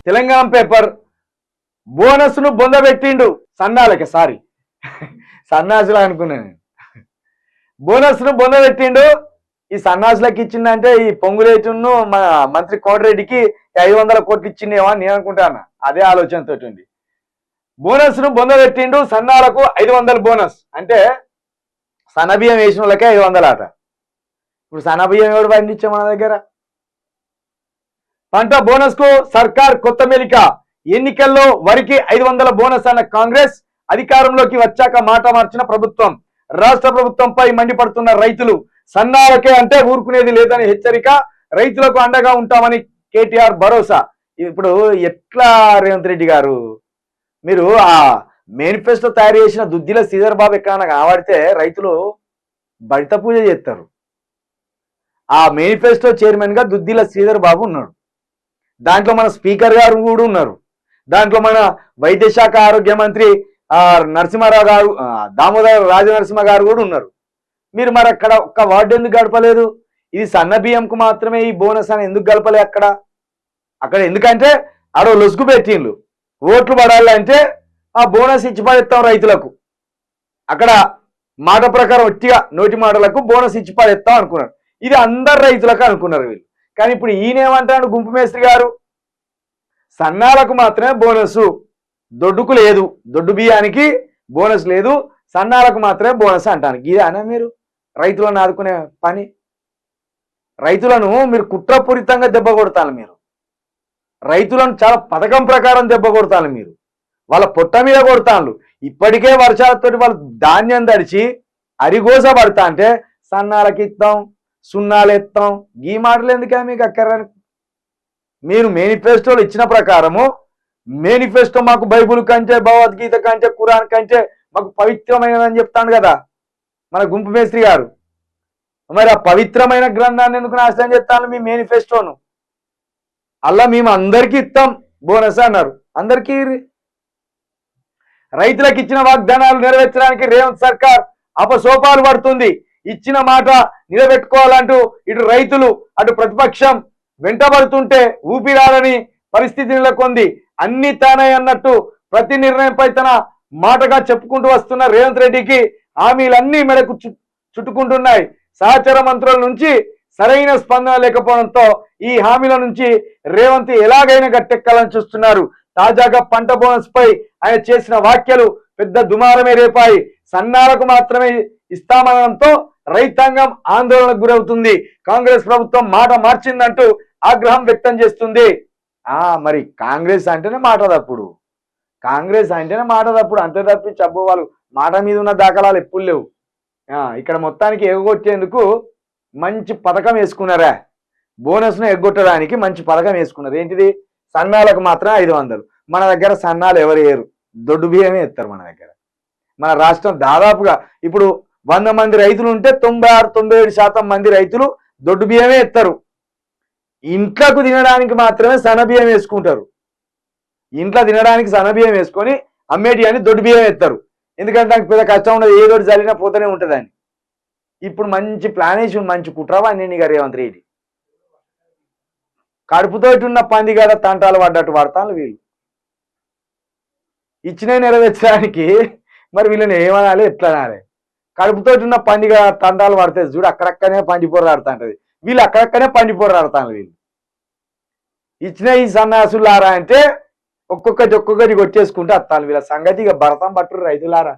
Telangana paper బోనస్ను బొందబెట్టిండు సన్నాలకి sorry సన్నాసులు అనుకున్నాను. బోనస్ను బొందబెట్టిండు. ఈ సన్నాసులకు ఇచ్చిందంటే ఈ పొంగులేటును మన మంత్రి కోటిరెడ్డికి 500 కోట్లు ఇచ్చిండేమో అని నేను అనుకుంటాను. అదే ఆలోచనతో ఉంది. బోనస్ను బొందబెట్టిండు. సన్నాలకు 500 బోనస్ అంటే సన్నబియ్యం వేసిన వాళ్ళకే 500 ఆట. ఇప్పుడు సన్నబియ్యం ఎవరు పండించే మన దగ్గర? పంట బోనస్ కు సర్కార్ కొత్త మెలిక. ఎన్నికల్లో వరికి 500 బోనస్ అన్న కాంగ్రెస్, అధికారంలోకి వచ్చాక మాట మార్చిన ప్రభుత్వం. రాష్ట్ర ప్రభుత్వంపై మండిపడుతున్న రైతులు. సన్నాలకే అంటే ఊరుకునేది లేదని హెచ్చరిక. రైతులకు అండగా ఉంటామని కేటీఆర్ భరోసా. ఇప్పుడు ఎట్లా రేవంత్ రెడ్డి గారు, మీరు ఆ మేనిఫెస్టో తయారు చేసిన దుద్దిల శ్రీధర్ బాబు ఎక్కడన్నా కనబడితే రైతులు బడిత పూజ చేస్తారు. ఆ మేనిఫెస్టో చైర్మన్ గా దుద్దిల శ్రీధర్ బాబు ఉన్నాడు. దాంట్లో మన స్పీకర్ గారు కూడా ఉన్నారు. దాంట్లో మన వైద్య శాఖ ఆరోగ్య మంత్రి నరసింహారావు గారు, దామోదర రాజనరసింహ గారు కూడా ఉన్నారు. మీరు మరి అక్కడ ఒక్క వార్డు ఎందుకు గడపలేదు? ఇది సన్న బియ్యంకు మాత్రమే ఈ బోనస్ అని ఎందుకు గడపలే అక్కడ ఎందుకంటే ఆడో లొసుగు పెట్టిండ్లు. ఓట్లు పడాలంటే ఆ బోనస్ ఇచ్చి పడేస్తాం రైతులకు. అక్కడ మాట ప్రకారం ఒట్టిగా నోటి మాటలకు బోనస్ ఇచ్చి పడేస్తాం అనుకున్నారు. ఇది అందరు రైతులకు అనుకున్నారు వీళ్ళు. కానీ ఇప్పుడు ఈయనేమంటాడు గుంపు మేస్త్రి గారు, సన్నాలకు మాత్రమే బోనస్, దొడ్డుకు లేదు, దొడ్డు బియ్యానికి బోనస్ లేదు, సన్నాలకు మాత్రమే బోనస్ అంటాను. ఇది అనే మీరు రైతులను ఆదుకునే పని? రైతులను మీరు కుట్రపూరితంగా దెబ్బ కొడతాను. మీరు రైతులను చాలా పథకం ప్రకారం దెబ్బ కొడతాను. మీరు వాళ్ళ పొట్ట మీద కొడతాను. ఇప్పటికే వర్షాలతోటి వాళ్ళు ధాన్యం తడిచి అరిగోస పడతా అంటే సన్నాలకి ఇస్తాం, సున్నాలు ఎత్తాం, ఈ మాటలు ఎందుకే మీకు అక్కర్రని? మీరు మేనిఫెస్టోలు ఇచ్చిన ప్రకారము, మేనిఫెస్టో మాకు బైబుల్ కంటే, భగవద్గీత కంటే, ఖురాన్ కంటే మాకు పవిత్రమైనదని చెప్తాను కదా మన గుంపు మేస్త్రి గారు. మరి ఆ పవిత్రమైన గ్రంథాన్ని ఎందుకు నాశనం చేస్తాను? మీ మేనిఫెస్టోను అలా మేము అందరికీ ఇస్తాం బోనస్ అన్నారు. అందరికీ రైతులకు ఇచ్చిన వాగ్దానాలు నెరవేర్చడానికి రేవంత్ సర్కార్ అపసోపాలు పడుతుంది. ఇచ్చిన మాట నిలబెట్టుకోవాలంటూ ఇటు రైతులు అటు ప్రతిపక్షం వెంటబడుతుంటే ఊపిరాలని పరిస్థితి నెలకొంది. అన్ని తానే అన్నట్టు ప్రతి నిర్ణయంపై తన మాటగా చెప్పుకుంటూ వస్తున్న రేవంత్ రెడ్డికి హామీలన్నీ మెడకు చుట్టుకుంటున్నాయి. సహచర మంత్రుల నుంచి సరైన స్పందన లేకపోవడంతో ఈ హామీల నుంచి రేవంత్ ఎలాగైనా గట్టెక్కాలని చూస్తున్నారు. తాజాగా పంట బోనస్ పై ఆయన చేసిన వ్యాఖ్యలు పెద్ద దుమారమే రేపాయి. సన్నాలకు మాత్రమే ఇస్తామనడంతో రైతాంగం ఆందోళనకు గురవుతుంది. కాంగ్రెస్ ప్రభుత్వం మాట మార్చిందంటూ ఆగ్రహం వ్యక్తం చేస్తుంది. మరి కాంగ్రెస్ అంటేనే మాట తప్పుడు, కాంగ్రెస్ అంటేనే మాట తప్పుడు, అంతే తప్పించి అబ్బో వాళ్ళు మాట మీద ఉన్న దాఖలాలు ఎప్పుడు లేవు. ఇక్కడ మొత్తానికి ఎగగొట్టేందుకు మంచి పథకం వేసుకున్నారా? బోనస్ను ఎగ్గొట్టడానికి మంచి పథకం వేసుకున్నారు. ఏంటిది? సన్నాలకు మాత్రం 500. మన దగ్గర సన్నాలు ఎవరు వేయరు, దొడ్డు బియ్యమే ఎత్తారు మన దగ్గర. మన రాష్ట్రం దాదాపుగా ఇప్పుడు 100 మంది రైతులు ఉంటే 96-97% మంది రైతులు దొడ్డు బియ్యమే ఎత్తారు. ఇంట్లోకి తినడానికి మాత్రమే సన్నబియ్యం వేసుకుంటారు. ఇంట్లో తినడానికి సన్నబియ్యం వేసుకొని అమ్మేటి అని దొడ్డు బియ్యం ఎత్తారు. ఎందుకంటే దానికి పెద్ద కష్టం ఉండదు, ఏదో జరిగినా పోతూనే ఉంటుందని. ఇప్పుడు మంచి ప్లానేషన్, మంచి కుట్రవా నేను గారు రేవంత్ రెడ్డి. కడుపుతోటి ఉన్న పందిగాడ తంటాలు పడ్డట్టు పడతాను వీళ్ళు. ఇచ్చినే నెరవేర్చడానికి మరి వీళ్ళని ఏమనాలి, ఎట్లా అనాలి? కడుపుతోటి ఉన్న పందిగా తంటాలు పడితే చూడు అక్కడక్కనే పండిపోరాడుతా ఉంటుంది. వీళ్ళు అక్కడక్కనే పండిపోరాడుతాను వీళ్ళు. ఇచ్చిన ఈ సన్నాసులారా అంటే ఒక్కొక్కటి కొట్టేసుకుంటే వస్తాను. వీళ్ళ సంగతి ఇక భరతం పట్టురు రైతులారా.